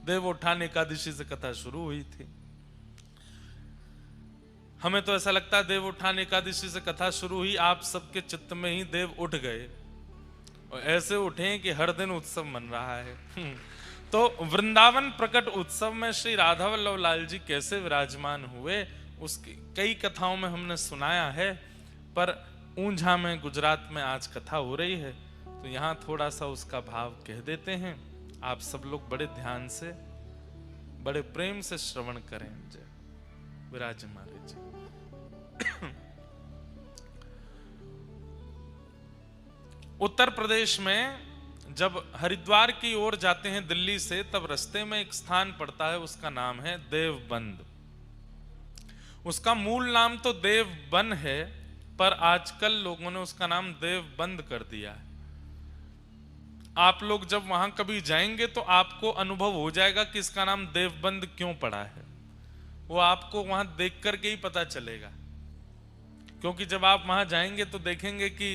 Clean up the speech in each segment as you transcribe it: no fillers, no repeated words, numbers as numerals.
देवोत्थान एकादशी से कथा शुरू हुई थी। हमें तो ऐसा लगता है देवोत्थान एकादशी से कथा शुरू हुई, आप सबके चित्त में ही देव उठ गए और ऐसे उठे कि हर दिन उत्सव मन रहा है। तो वृंदावन प्रकट उत्सव में श्री राधा वल्लभ लाल जी कैसे विराजमान हुए उसकी कई कथाओं में हमने सुनाया है, पर ऊंझा में गुजरात में आज कथा हो रही है तो यहाँ थोड़ा सा उसका भाव कह देते हैं। आप सब लोग बड़े ध्यान से बड़े प्रेम से श्रवण करें। जय विराजमान जी। उत्तर प्रदेश में जब हरिद्वार की ओर जाते हैं दिल्ली से, तब रास्ते में एक स्थान पड़ता है, उसका नाम है देवबंद। उसका मूल नाम तो देवबन है, पर आजकल लोगों ने उसका नाम देवबंद कर दिया है। आप लोग जब वहां कभी जाएंगे तो आपको अनुभव हो जाएगा कि इसका नाम देवबंद क्यों पड़ा है। वो आपको वहां देख करके ही पता चलेगा, क्योंकि जब आप वहां जाएंगे तो देखेंगे कि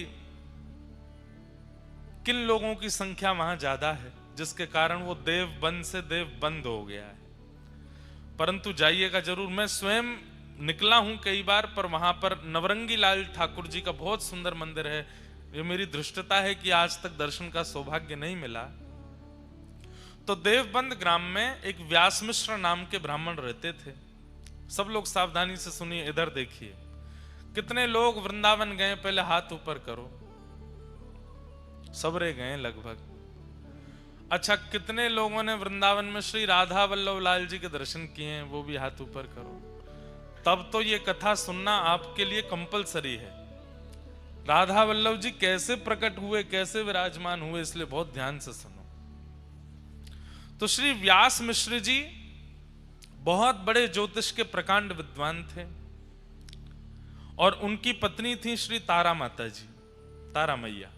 किन लोगों की संख्या वहां ज्यादा है, जिसके कारण वो देवबंद से देवबंद हो गया है। परंतु जाइएगा जरूर। मैं स्वयं निकला हूं कई बार, पर वहां पर नवरंगी लाल ठाकुर जी का बहुत सुंदर मंदिर है। ये मेरी दृष्टता है कि आज तक दर्शन का सौभाग्य नहीं मिला। तो देवबंद ग्राम में एक व्यास मिश्र नाम के ब्राह्मण रहते थे। सब लोग सावधानी से सुनिए, इधर देखिए। कितने लोग वृंदावन गए, पहले हाथ ऊपर करो। सबरे गए लगभग। अच्छा, कितने लोगों ने वृंदावन में श्री राधा वल्लभ लाल जी के दर्शन किए हैं, वो भी हाथ ऊपर करो। तब तो ये कथा सुनना आपके लिए कंपलसरी है। राधा वल्लभ जी कैसे प्रकट हुए, कैसे विराजमान हुए, इसलिए बहुत ध्यान से सुनो। तो श्री व्यास मिश्र जी बहुत बड़े ज्योतिष के प्रकांड विद्वान थे और उनकी पत्नी थी श्री तारा माता जी, तारा मैया।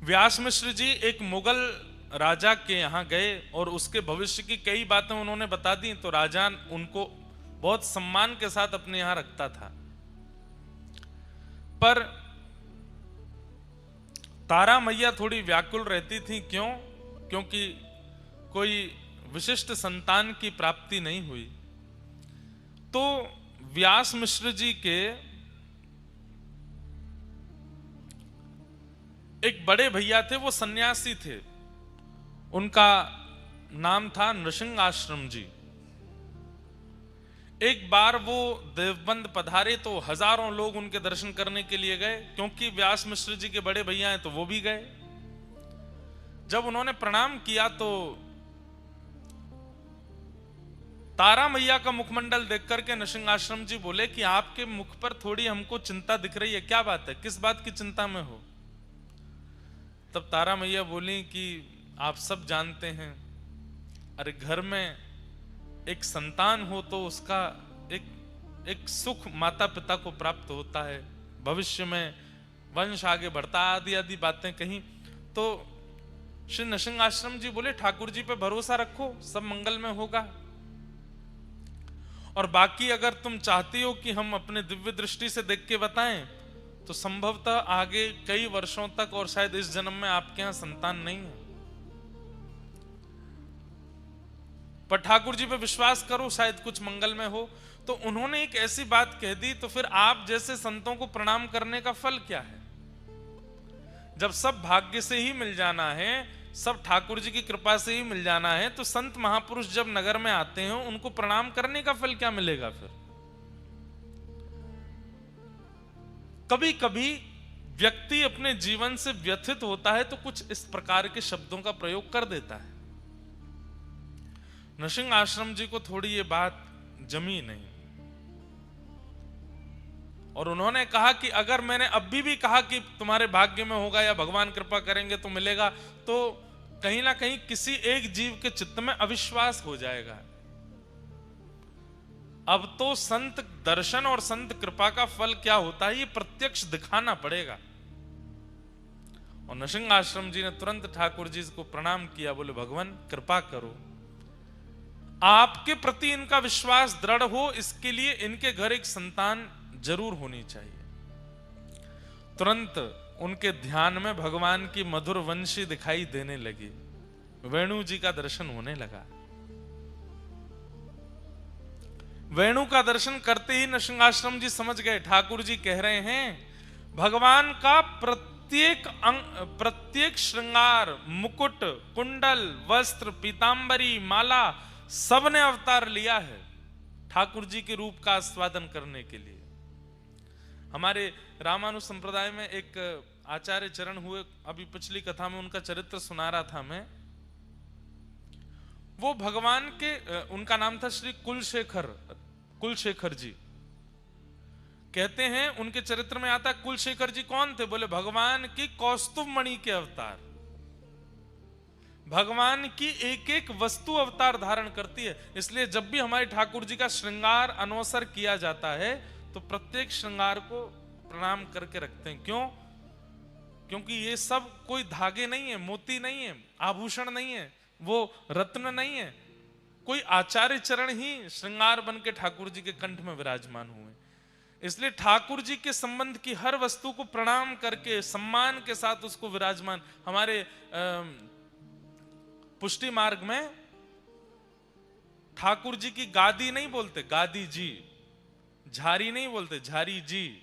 व्यास मिश्र जी एक मुगल राजा के यहां गए और उसके भविष्य की कई बातें उन्होंने बता दी, तो राजा उनको बहुत सम्मान के साथ अपने यहां रखता था। पर तारा मैया थोड़ी व्याकुल रहती थी। क्यों? क्योंकि कोई विशिष्ट संतान की प्राप्ति नहीं हुई। तो व्यास मिश्र जी के एक बड़े भैया थे, वो सन्यासी थे, उनका नाम था नृसिंह आश्रम जी। एक बार वो देवबंद पधारे तो हजारों लोग उनके दर्शन करने के लिए गए, क्योंकि व्यास मिश्र जी के बड़े भैया हैं तो वो भी गए। जब उन्होंने प्रणाम किया तो तारा मैया का मुखमंडल देख करके नृसिंह आश्रम जी बोले कि आपके मुख पर थोड़ी हमको चिंता दिख रही है, क्या बात है, किस बात की चिंता में हो? तब तारा मैया बोली कि आप सब जानते हैं, अरे घर में एक संतान हो तो उसका एक सुख माता पिता को प्राप्त होता है, भविष्य में वंश आगे बढ़ता, आदि आदि बातें कहीं। तो श्री नृसिंह आश्रम जी बोले ठाकुर जी पे भरोसा रखो, सब मंगल में होगा। और बाकी अगर तुम चाहती हो कि हम अपने दिव्य दृष्टि से देख के बताएं तो संभवतः आगे कई वर्षों तक और शायद इस जन्म में आपके यहां संतान नहीं है, पर ठाकुर जी पे विश्वास करो, शायद कुछ मंगल में हो। तो उन्होंने एक ऐसी बात कह दी, तो फिर आप जैसे संतों को प्रणाम करने का फल क्या है? जब सब भाग्य से ही मिल जाना है, सब ठाकुर जी की कृपा से ही मिल जाना है, तो संत महापुरुष जब नगर में आते हैं उनको प्रणाम करने का फल क्या मिलेगा? फिर कभी कभी व्यक्ति अपने जीवन से व्यथित होता है तो कुछ इस प्रकार के शब्दों का प्रयोग कर देता है। नृसिंह आश्रम जी को थोड़ी ये बात जमी नहीं और उन्होंने कहा कि अगर मैंने अभी भी कहा कि तुम्हारे भाग्य में होगा या भगवान कृपा करेंगे तो मिलेगा, तो कहीं ना कहीं किसी एक जीव के चित्त में अविश्वास हो जाएगा। अब तो संत दर्शन और संत कृपा का फल क्या होता है ये प्रत्यक्ष दिखाना पड़ेगा। और नृसिंह आश्रम जी ने तुरंत ठाकुर जी को प्रणाम किया, बोले भगवान कृपा करो, आपके प्रति इनका विश्वास दृढ़ हो, इसके लिए इनके घर एक संतान जरूर होनी चाहिए। तुरंत उनके ध्यान में भगवान की मधुर वंशी दिखाई देने लगी। वेणु जी का दर्शन होने लगा। वेणु का दर्शन करते ही नृसिंहाश्रम जी समझ गए, ठाकुर जी कह रहे हैं भगवान का प्रत्येक श्रृंगार, मुकुट, कुंडल, वस्त्र, पीतांबरी, माला, सबने अवतार लिया है ठाकुर जी के रूप का आस्वादन करने के लिए। हमारे रामानु संप्रदाय में एक आचार्य चरण हुए, अभी पिछली कथा में उनका चरित्र सुना रहा था मैं। वो भगवान के, उनका नाम था श्री कुलशेखर जी। कहते हैं उनके चरित्र में आता है, कुलशेखर जी कौन थे? बोले भगवान की कौस्तुभ मणि के अवतार। भगवान की एक एक वस्तु अवतार धारण करती है। इसलिए जब भी हमारे ठाकुर जी का श्रृंगार अनवसर किया जाता है तो प्रत्येक श्रृंगार को प्रणाम करके रखते हैं। क्यों? क्योंकि ये सब कोई धागे नहीं है, मोती नहीं है, आभूषण नहीं है, वो रत्न नहीं है। कोई आचार्य चरण ही श्रृंगार बन के ठाकुर जी के कंठ में विराजमान हुए। इसलिए ठाकुर जी के संबंध की हर वस्तु को प्रणाम करके सम्मान के साथ उसको विराजमान। हमारे पुष्टि मार्ग में ठाकुर जी की गादी नहीं बोलते, गादी जी। झारी नहीं बोलते, झारी जी।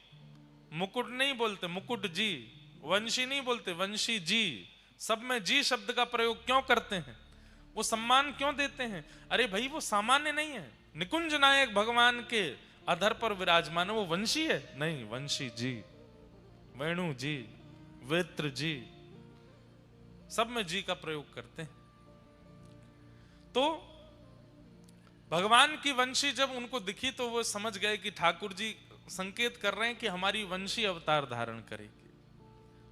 मुकुट नहीं बोलते, मुकुट जी। वंशी नहीं बोलते, वंशी जी। सब में जी शब्द का प्रयोग क्यों करते हैं? वो सम्मान क्यों देते हैं? अरे भाई वो सामान्य नहीं है। निकुंज नायक भगवान के अधर पर विराजमान है, वो वंशी है? नहीं, वंशी जी, वेणु जी, वेत्र जी, सब में जी का प्रयोग करते हैं। तो भगवान की वंशी जब उनको दिखी तो वो समझ गए कि ठाकुर जी संकेत कर रहे हैं कि हमारी वंशी अवतार धारण करेगी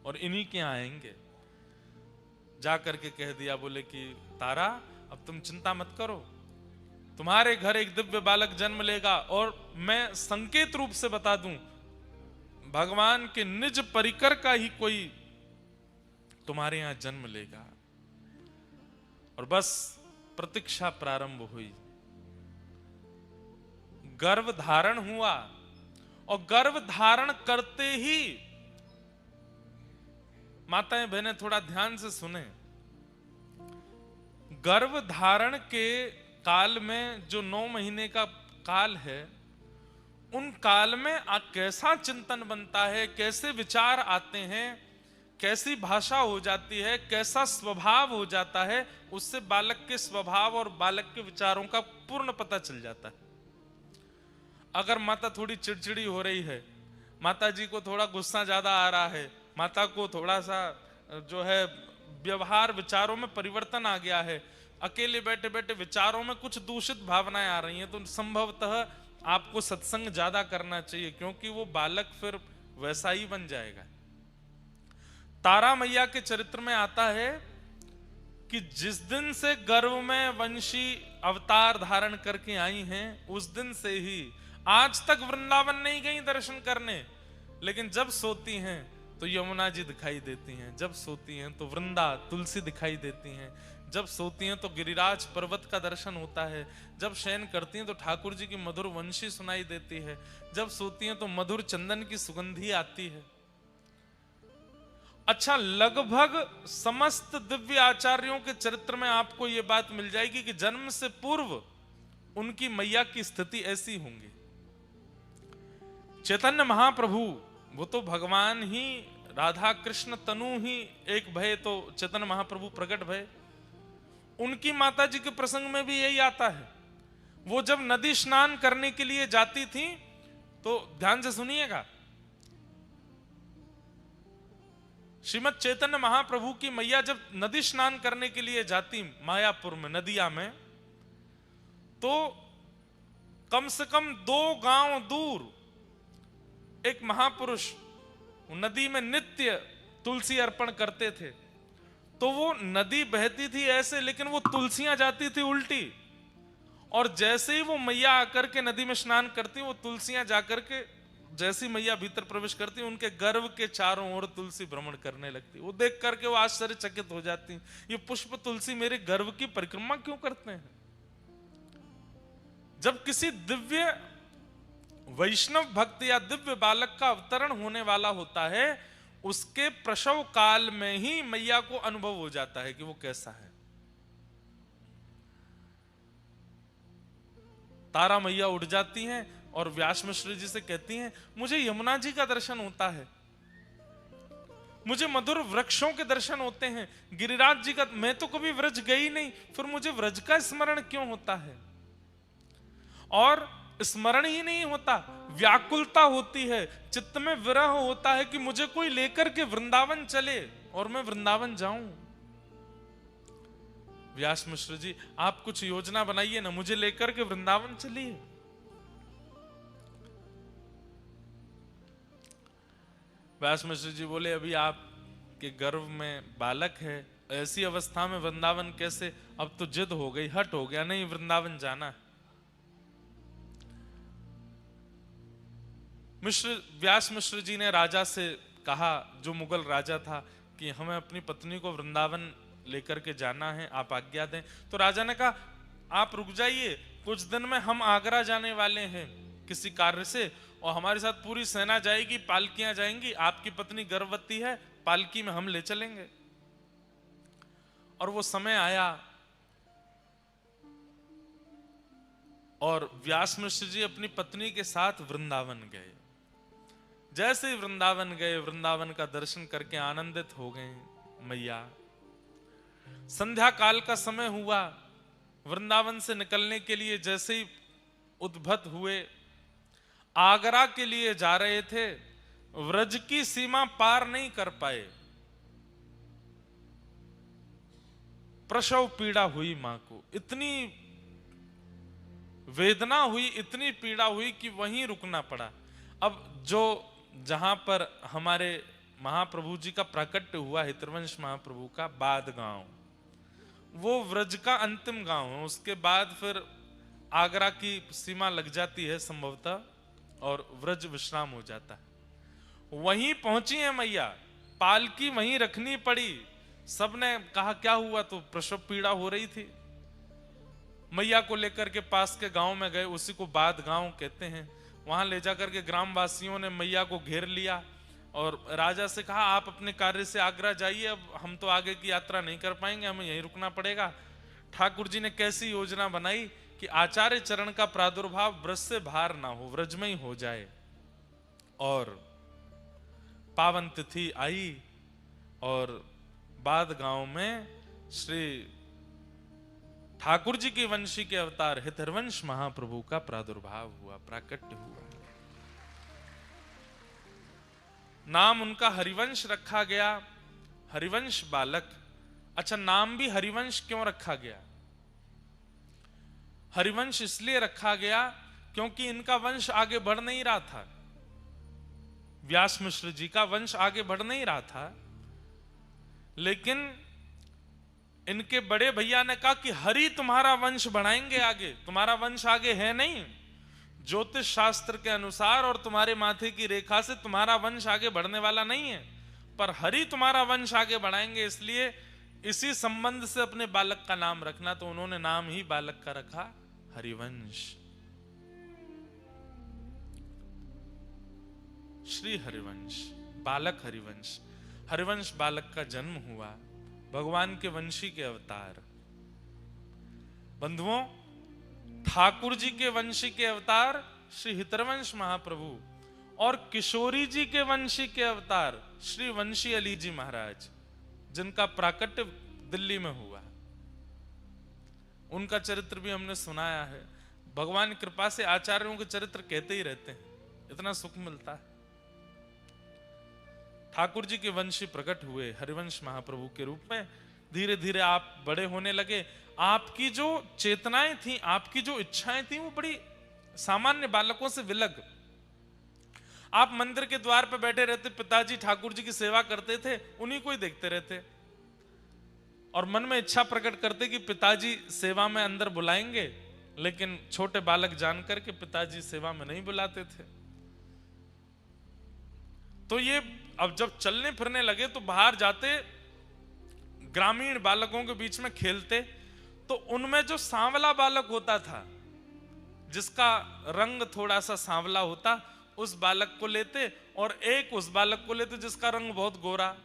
और इन्हीं के यहां आएंगे। जाकर के कह दिया, बोले कि तारा अब तुम चिंता मत करो, तुम्हारे घर एक दिव्य बालक जन्म लेगा। और मैं संकेत रूप से बता दूं, भगवान के निज परिकर का ही कोई तुम्हारे यहां जन्म लेगा। और बस प्रतीक्षा प्रारंभ हुई। गर्भ धारण हुआ और गर्भ धारण करते ही, माताएं बहनें थोड़ा ध्यान से सुने, गर्भ धारण के काल में जो 9 महीने का काल है, उन काल में कैसा चिंतन बनता है, कैसे विचार आते हैं, कैसी भाषा हो जाती है, कैसा स्वभाव हो जाता है, उससे बालक के स्वभाव और बालक के विचारों का पूर्ण पता चल जाता है। अगर माता थोड़ी चिड़चिड़ी हो रही है, माता जी को थोड़ा गुस्सा ज्यादा आ रहा है, माता को थोड़ा सा जो है व्यवहार विचारों में परिवर्तन आ गया है, अकेले बैठे बैठे विचारों में कुछ दूषित भावनाएं आ रही हैं, तो संभवतः आपको सत्संग ज्यादा करना चाहिए, क्योंकि वो बालक फिर वैसा ही बन जाएगा। तारा मैया के चरित्र में आता है कि जिस दिन से गर्भ में वंशी अवतार धारण करके आई हैं, उस दिन से ही आज तक वृंदावन नहीं गई दर्शन करने, लेकिन जब सोती हैं तो यमुना जी दिखाई देती हैं, जब सोती हैं तो वृंदा तुलसी दिखाई देती हैं, जब सोती हैं तो गिरिराज पर्वत का दर्शन होता है, जब शयन करती हैं तो ठाकुर जी की मधुर वंशी सुनाई देती है, जब सोती हैं तो मधुर चंदन की सुगंधी आती है। अच्छा, लगभग समस्त दिव्य आचार्यों के चरित्र में आपको यह बात मिल जाएगी कि जन्म से पूर्व उनकी मैया की स्थिति ऐसी होंगी। चैतन्य महाप्रभु वो तो भगवान ही, राधा कृष्ण तनु ही एक भय, तो चैतन्य महाप्रभु प्रकट भय। उनकी माता जी के प्रसंग में भी यही आता है। वो जब नदी स्नान करने के लिए जाती थी, तो ध्यान से सुनिएगा, श्रीमद चैतन्य महाप्रभु की मैया जब नदी स्नान करने के लिए जाती मायापुर में नदिया में, तो कम से कम 2 गांव दूर एक महापुरुष नदी में नित्य तुलसी अर्पण करते थे। तो वो नदी बहती थी ऐसे, लेकिन वो तुलसियां जाती थी उल्टी, और जैसे ही वो मैया आकर के नदी में स्नान करती, वो तुलसियां जाकर के जैसी मैया भीतर प्रवेश करती, उनके गर्भ के चारों ओर तुलसी भ्रमण करने लगती। वो देख करके वो आश्चर्यचकित हो जाती, ये पुष्प तुलसी मेरे गर्भ की परिक्रमा क्यों करते हैं? जब किसी दिव्य वैष्णव भक्त या दिव्य बालक का अवतरण होने वाला होता है, उसके प्रसव काल में ही मैया को अनुभव हो जाता है कि वो कैसा है। तारा मैया उठ जाती हैं और व्यास मिश्र जी से कहती हैं, मुझे यमुना जी का दर्शन होता है, मुझे मधुर वृक्षों के दर्शन होते हैं, गिरिराज जी का, मैं तो कभी व्रज गई नहीं, फिर मुझे व्रज का स्मरण क्यों होता है? और स्मरण ही नहीं होता, व्याकुलता होती है, चित्त में विरह होता है कि मुझे कोई लेकर के वृंदावन चले और मैं वृंदावन जाऊं। व्यास मिश्र जी, आप कुछ योजना बनाइए ना, मुझे लेकर के वृंदावन चलिए। व्यास मिश्र जी बोले, अभी आपके गर्भ में बालक है, ऐसी अवस्था में वृंदावन कैसे? अब तो जिद हो गई, हट हो गया, नहीं वृंदावन जाना है। व्यास मिश्र जी ने राजा से कहा, जो मुगल राजा था, कि हमें अपनी पत्नी को वृंदावन लेकर के जाना है, आप आज्ञा दें। तो राजा ने कहा, आप रुक जाइए, कुछ दिन में हम आगरा जाने वाले हैं किसी कार्य से, और हमारे साथ पूरी सेना जाएगी, पालकियां जाएंगी, आपकी पत्नी गर्भवती है, पालकी में हम ले चलेंगे। और वो समय आया और व्यास मिश्र जी अपनी पत्नी के साथ वृंदावन गए। जैसे ही वृंदावन गए, वृंदावन का दर्शन करके आनंदित हो गए मैया। संध्या काल का समय हुआ, वृंदावन से निकलने के लिए जैसे ही उद्भत हुए, आगरा के लिए जा रहे थे, व्रज की सीमा पार नहीं कर पाए। प्रसव पीड़ा हुई मां को, इतनी वेदना हुई, इतनी पीड़ा हुई कि वहीं रुकना पड़ा। अब जो जहां पर हमारे महाप्रभु जी का प्राकट्य हुआ, हितरवंश महाप्रभु का बाद गांव, वो व्रज का अंतिम गांव है। उसके बाद फिर आगरा की सीमा लग जाती है संभवतः, और व्रज विश्राम हो जाता है। वहीं पहुंची है मैया, पालकी वहीं रखनी पड़ी। सबने कहा क्या हुआ? तो प्रसव पीड़ा हो रही थी। मैया को लेकर के पास के गांव में गए, उसी को बाद गांव कहते हैं। वहां ले जाकर के ग्रामवासियों ने मैया को घेर लिया और राजा से कहा, आप अपने कार्य से आगरा जाइए, अब हम तो आगे की यात्रा नहीं कर पाएंगे, हमें यहीं रुकना पड़ेगा। ठाकुर जी ने कैसी योजना बनाई कि आचार्य चरण का प्रादुर्भाव व्रज से बाहर ना हो, व्रज में ही हो जाए। और पावन तिथि आई और बाद गांव में श्री ठाकुर जी के वंशी के अवतार हितरवंश महाप्रभु का प्रादुर्भाव हुआ, प्राकट्य हुआ। नाम उनका हरिवंश रखा गया, हरिवंश बालक। अच्छा, नाम भी हरिवंश क्यों रखा गया? हरिवंश इसलिए रखा गया क्योंकि इनका वंश आगे बढ़ नहीं रहा था। व्यास मिश्र जी का वंश आगे बढ़ नहीं रहा था, लेकिन इनके बड़े भैया ने कहा कि हरि तुम्हारा वंश बढ़ाएंगे आगे, तुम्हारा वंश आगे है नहीं, ज्योतिष शास्त्र के अनुसार और तुम्हारे माथे की रेखा से तुम्हारा वंश आगे बढ़ने वाला नहीं है, पर हरि तुम्हारा वंश आगे बढ़ाएंगे, इसलिए इसी संबंध से अपने बालक का नाम रखना। तो उन्होंने नाम ही बालक का रखा हरिवंश, श्री हरिवंश, बालक हरिवंश। हरिवंश बालक का जन्म हुआ, भगवान के वंशी के अवतार। बंधुओं, ठाकुर जी के वंशी के अवतार श्री हितरवंश महाप्रभु और किशोरी जी के वंशी के अवतार श्री वंशी अली जी महाराज, जिनका प्राकट्य दिल्ली में हुआ। उनका चरित्र भी हमने सुनाया है। भगवान की कृपा से आचार्यों के चरित्र कहते ही रहते हैं, इतना सुख मिलता है। ठाकुर जी के वंशी प्रकट हुए हरिवंश महाप्रभु के रूप में। धीरे धीरे आप बड़े होने लगे। आपकी जो चेतनाएं थी, आपकी जो इच्छाएं थी, वो बड़ी सामान्य बालकों से विलग। आप मंदिर के द्वार पर बैठे रहते, पिताजी ठाकुर जी की सेवा करते थे, उन्हीं को ही देखते रहते और मन में इच्छा प्रकट करते कि पिताजी सेवा में अंदर बुलाएंगे, लेकिन छोटे बालक जानकर के पिताजी सेवा में नहीं बुलाते थे। तो ये अब जब चलने फिरने लगे तो बाहर जाते, ग्रामीण बालकों के बीच में खेलते, तो उनमें जो सांवला बालक होता था, जिसका रंग थोड़ा सा सांवला होता, उस बालक को लेते और एक उस बालक को लेते जिसका रंग बहुत गोरा।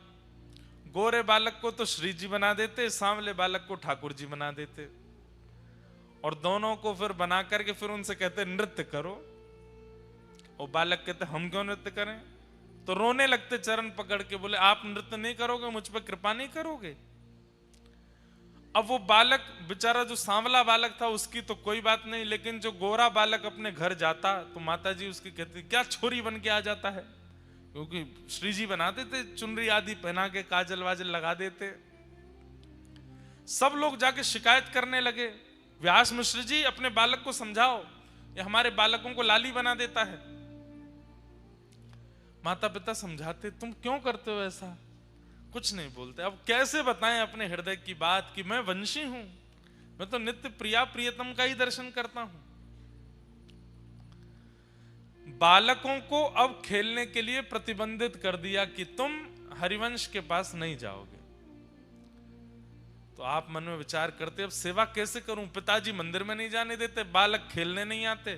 गोरे बालक को तो श्री जी बना देते, सांवले बालक को ठाकुर जी बना देते। और दोनों को फिर बना करके फिर उनसे कहते नृत्य करो। और बालक कहते हम क्यों नृत्य करें? तो रोने लगते चरण पकड़ के, बोले आप नृत्य नहीं करोगे, मुझ पर कृपा नहीं करोगे। अब वो बालक बेचारा जो सांवला बालक था उसकी तो कोई बात नहीं, लेकिन जो गोरा बालक अपने घर जाता तो माता जी उसकी कहती क्या छोरी बन के आ जाता है, क्योंकि श्री जी बनाते थे, चुनरी आदि पहना के काजल वाजल लगा देते। सब लोग जाके शिकायत करने लगे, व्यास मिश्र जी अपने बालक को समझाओ, ये हमारे बालकों को लाली बना देता है। माता पिता समझाते, तुम क्यों करते हो ऐसा? कुछ नहीं बोलते। अब कैसे बताएं अपने हृदय की बात कि मैं वंशी हूं, मैं तो नित्य प्रिया प्रियतम का ही दर्शन करता हूं। बालकों को अब खेलने के लिए प्रतिबंधित कर दिया कि तुम हरिवंश के पास नहीं जाओगे। तो आप मन में विचार करते, अब सेवा कैसे करूं? पिताजी मंदिर में नहीं जाने देते, बालक खेलने नहीं आते,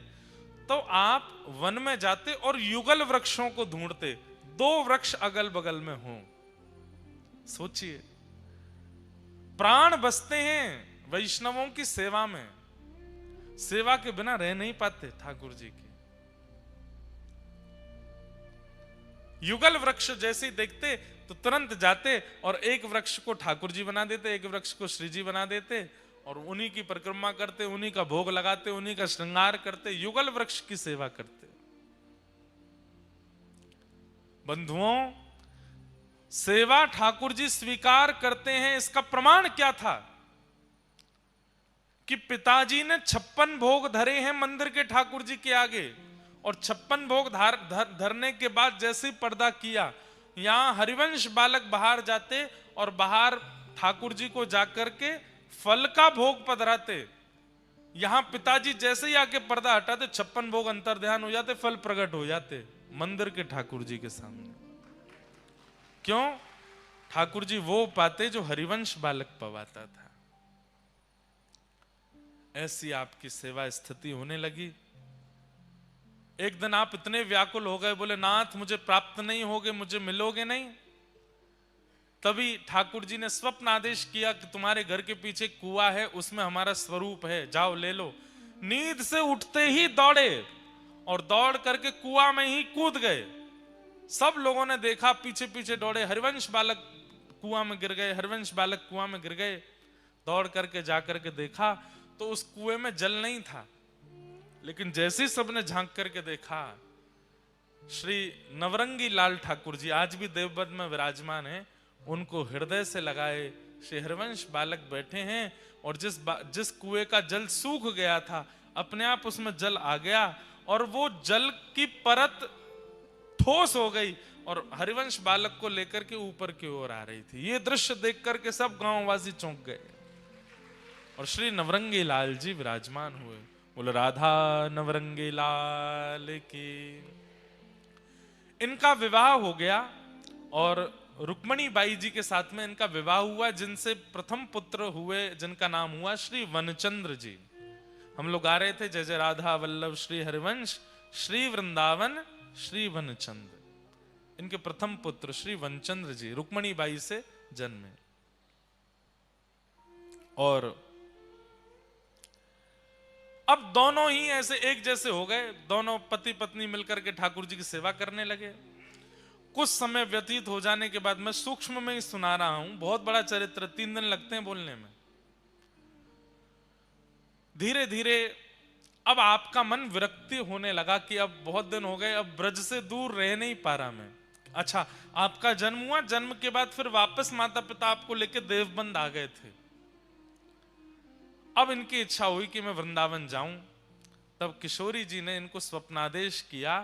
तो आप वन में जाते और युगल वृक्षों को ढूंढते, 2 वृक्ष अगल बगल में हों। सोचिए, प्राण बसते हैं वैष्णवों की सेवा में, सेवा के बिना रह नहीं पाते ठाकुर जी की। युगल वृक्ष जैसे ही देखते तो तुरंत जाते और एक वृक्ष को ठाकुर जी बना देते, एक वृक्ष को श्री जी बना देते और उन्हीं की परिक्रमा करते, उन्हीं का भोग लगाते, उन्हीं का श्रृंगार करते, युगल वृक्ष की सेवा करते। बंधुओं, सेवा ठाकुर जी स्वीकार करते हैं, इसका प्रमाण क्या था कि पिताजी ने 56 भोग धरे हैं मंदिर के ठाकुर जी के आगे, और 56 भोग धरने के बाद जैसे पर्दा किया, यहां हरिवंश बालक बाहर जाते और बाहर ठाकुर जी को जाकर के फल का भोग पधराते। यहां पिताजी जैसे ही आके पर्दा हटाते, 56 भोग अंतर ध्यान हो जाते, फल प्रकट हो जाते मंदिर के ठाकुर जी के सामने। क्यों? ठाकुर जी वो पाते जो हरिवंश बालक पवाता था। ऐसी आपकी सेवा स्थिति होने लगी। एक दिन आप इतने व्याकुल हो गए, बोले नाथ मुझे प्राप्त नहीं होगे, मुझे मिलोगे नहीं। तभी ठाकुर जी ने स्वप्न आदेश किया कि तुम्हारे घर के पीछे कुआं है, उसमें हमारा स्वरूप है, जाओ ले लो। नींद से उठते ही दौड़े और दौड़ करके कुआं में ही कूद गए। सब लोगों ने देखा, पीछे पीछे दौड़े, हरिवंश बालक कुआं में गिर गए, हरिवंश बालक कुआं में गिर गए। दौड़ करके जाकर के देखा तो उस कुएं में जल नहीं था, लेकिन जैसे ही सबने झांक करके देखा, श्री नवरंगी लाल ठाकुर जी आज भी देवबंद में विराजमान हैं, उनको हृदय से लगाए श्री हरिवंश बालक बैठे हैं। और जिस कुएं का जल सूख गया था, अपने आप उसमें जल आ गया और वो जल की परत ठोस हो गई और हरिवंश बालक को लेकर के ऊपर की ओर आ रही थी। ये दृश्य देख करके सब गांववासी चौंक गए और श्री नवरंगी लाल जी विराजमान हुए। बोले राधा नवरंगी लाल की। इनका विवाह हो गया और रुक्मणी बाई जी के साथ में इनका विवाह हुआ, जिनसे प्रथम पुत्र हुए जिनका नाम हुआ श्री वनचंद्र जी। हम लोग गा रहे थे जय जय राधा वल्लभ श्री हरिवंश श्री वृंदावन श्री वनचंद्र। इनके प्रथम पुत्र श्री वनचंद्र जी रुक्मणी बाई से जन्मे और अब दोनों ही ऐसे एक जैसे हो गए। दोनों पति पत्नी मिलकर के ठाकुर जी की सेवा करने लगे। कुछ समय व्यतीत हो जाने के बाद, मैं सूक्ष्म में ही सुना रहा हूं, बहुत बड़ा चरित्र, 3 दिन लगते हैं बोलने में। धीरे धीरे अब आपका मन विरक्ति होने लगा कि अब बहुत दिन हो गए, अब ब्रज से दूर रह नहीं पा रहा मैं। अच्छा, आपका जन्म हुआ, जन्म के बाद फिर वापस माता पिता आपको लेके देवबंद आ गए थे। अब इनकी इच्छा हुई कि मैं वृंदावन जाऊं। तब किशोरी जी ने इनको स्वप्नादेश किया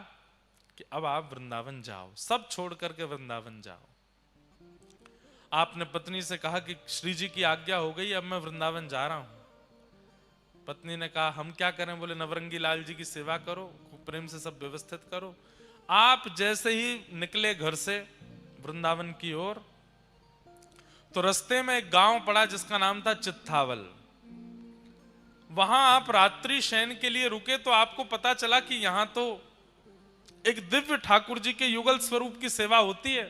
कि अब आप वृंदावन जाओ, सब छोड़ करके वृंदावन जाओ। आपने पत्नी से कहा कि श्री जी की आज्ञा हो गई, अब मैं वृंदावन जा रहा हूं। पत्नी ने कहा हम क्या करें? बोले नवरंगी लाल जी की सेवा करो, खूब प्रेम से सब व्यवस्थित करो। आप जैसे ही निकले घर से वृंदावन की ओर, तो रास्ते में एक गांव पड़ा जिसका नाम था चित्थावल। वहां आप रात्रि शयन के लिए रुके तो आपको पता चला कि यहां तो एक दिव्य ठाकुर जी के युगल स्वरूप की सेवा होती है।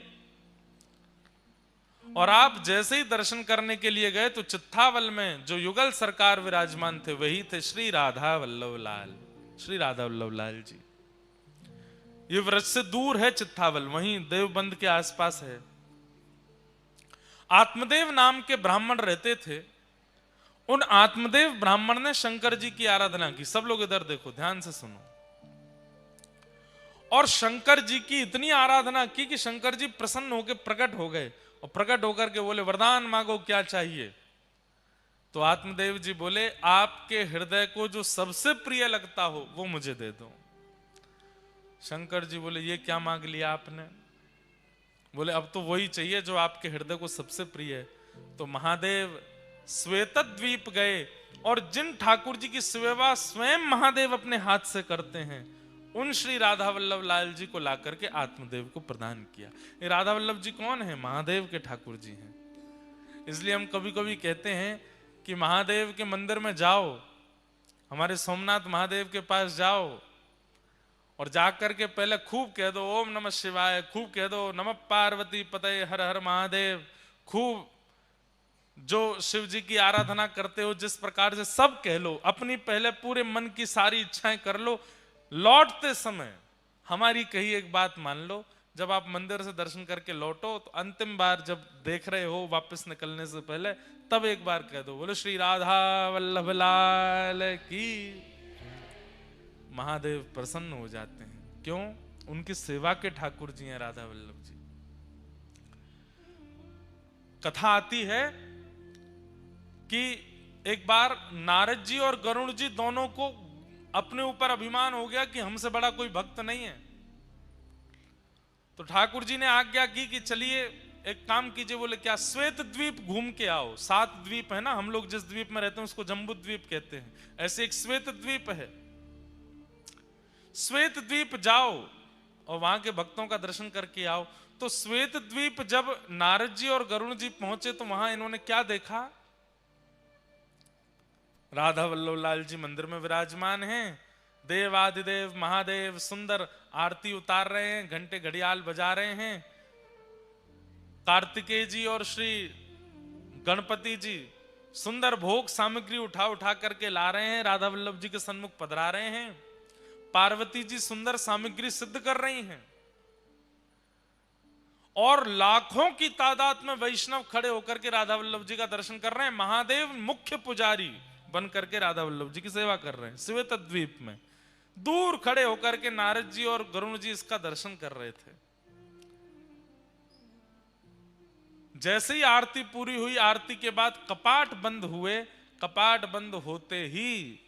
और आप जैसे ही दर्शन करने के लिए गए तो चित्थावल में जो युगल सरकार विराजमान थे वही थे श्री राधा वल्लभ लाल, श्री राधा वल्लभ लाल जी। ये व्रज से दूर है चित्थावल, वहीं देवबंद के आसपास है। आत्मदेव नाम के ब्राह्मण रहते थे। उन आत्मदेव ब्राह्मण ने शंकर जी की आराधना की। सब लोग इधर देखो, ध्यान से सुनो। और शंकर जी की इतनी आराधना की कि शंकर जी प्रसन्न होकर प्रकट हो गए और प्रकट होकर के बोले, वरदान मांगो, क्या चाहिए? तो आत्मदेव जी बोले, आपके हृदय को जो सबसे प्रिय लगता हो वो मुझे दे दो। शंकर जी बोले, ये क्या मांग लिया आपने? बोले, अब तो वही चाहिए जो आपके हृदय को सबसे प्रिय है। तो महादेव श्वेतद्वीप गए और जिन ठाकुर जी की सेवा स्वयं महादेव अपने हाथ से करते हैं उन श्री राधा वल्लभ लाल जी को ला करके आत्मदेव को प्रदान किया। ये राधा वल्लभ जी कौन है? महादेव के ठाकुर जी हैं। इसलिए हम कभी कभी कहते हैं कि महादेव के मंदिर में जाओ, हमारे सोमनाथ महादेव के पास जाओ और जाकर के पहले खूब कह दो ओम नमः शिवाय, खूब कह दो नमः पार्वती पतये हर हर महादेव, खूब जो शिव जी की आराधना करते हो जिस प्रकार से सब कह लो, अपनी पहले पूरे मन की सारी इच्छाएं कर लो। लौटते समय हमारी कही एक बात मान लो, जब आप मंदिर से दर्शन करके लौटो तो अंतिम बार जब देख रहे हो वापस निकलने से पहले, तब एक बार कह दो, बोलो श्री राधा वल्लभ लाल की। महादेव प्रसन्न हो जाते हैं। क्यों? उनकी सेवा के ठाकुर जी हैं राधा वल्लभ जी। कथा आती है कि एक बार नारद जी और गरुड़ जी दोनों को अपने ऊपर अभिमान हो गया कि हमसे बड़ा कोई भक्त नहीं है। तो ठाकुर जी ने आज्ञा की कि चलिए एक काम कीजिए। बोले, क्या? श्वेत द्वीप घूम के आओ। 7 द्वीप है ना, हम लोग जिस द्वीप में रहते हैं उसको जम्बू द्वीप कहते हैं, ऐसे एक श्वेत द्वीप है। श्वेत द्वीप जाओ और वहां के भक्तों का दर्शन करके आओ। तो श्वेत द्वीप जब नारद जी और गरुड़ जी पहुंचे तो वहां इन्होंने क्या देखा? राधा वल्लभ लाल जी मंदिर में विराजमान हैं। देवादिदेव महादेव सुंदर आरती उतार रहे हैं, घंटे घड़ियाल बजा रहे हैं। कार्तिकेय जी और श्री गणपति जी सुंदर भोग सामग्री उठा उठा करके ला रहे हैं, राधा वल्लभ जी के सन्मुख पधरा रहे हैं। पार्वती जी सुंदर सामग्री सिद्ध कर रही हैं और लाखों की तादाद में वैष्णव खड़े होकर के राधा वल्लभ जी का दर्शन कर रहे हैं। महादेव मुख्य पुजारी बन करके राधा वल्लभ जी की सेवा कर रहे हैं। श्वेत द्वीप में दूर खड़े होकर के नारद जी और गरुड़ जी इसका दर्शन कर रहे थे। जैसे ही आरती पूरी हुई, आरती के बाद कपाट बंद हुए। कपाट बंद होते ही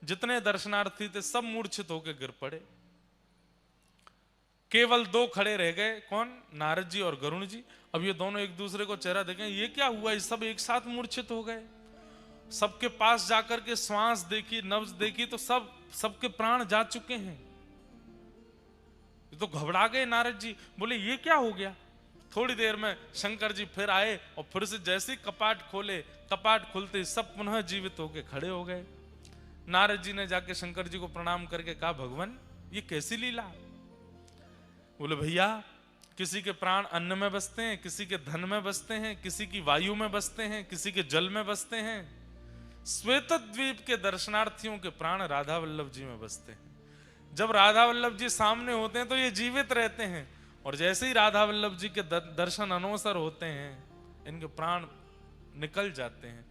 जितने दर्शनार्थी थे सब मूर्छित होकर गिर पड़े। केवल 2 खड़े रह गए। कौन? नारद जी और गरुड़ जी। अब ये दोनों एक दूसरे को चेहरा देखें, ये क्या हुआ? ये सब एक साथ मूर्छित हो गए। सबके पास जाकर के श्वास देखी, नब्ज देखी तो सबके प्राण जा चुके हैं। ये तो घबरा गए नारद जी। बोले, ये क्या हो गया? थोड़ी देर में शंकर जी फिर आए और फिर से जैसे ही कपाट खोले, कपाट खुलते सब पुनः जीवित होके खड़े हो गए। नारद जी ने जाके शंकर जी को प्रणाम करके कहा, भगवान ये कैसी लीला? बोले, भैया किसी के प्राण अन्न में बसते हैं, किसी के धन में बसते हैं, किसी की वायु में बसते हैं, किसी के जल में बसते हैं। श्वेत द्वीप के दर्शनार्थियों के प्राण राधा वल्लभ जी में बसते हैं। जब राधा वल्लभ जी सामने होते हैं तो ये जीवित रहते हैं और जैसे ही राधा वल्लभ जी के दर्शन अनवसर होते हैं इनके प्राण निकल जाते हैं।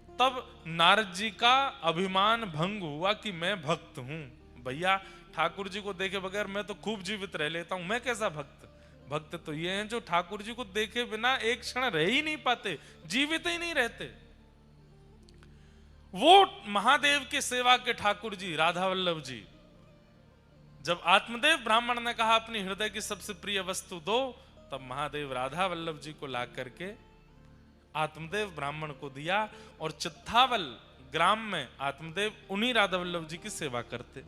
तब नारद जी का अभिमान भंग हुआ कि मैं भक्त हूं। भैया ठाकुर जी को देखे बगैर मैं तो खूब जीवित रह लेता हूं, मैं कैसा भक्त? भक्त तो ये हैं जो ठाकुर जी को देखे बिना एक क्षण रह ही नहीं पाते, जीवित ही नहीं रहते। वो महादेव के सेवा के ठाकुर जी राधा वल्लभ जी, जब आत्मदेव ब्राह्मण ने कहा अपनी हृदय की सबसे प्रिय वस्तु दो, तब महादेव राधा वल्लभ जी को ला करके आत्मदेव ब्राह्मण को दिया और चित्थावल ग्राम में आत्मदेव उन्हीं राधा वल्लभ जी की सेवा करते।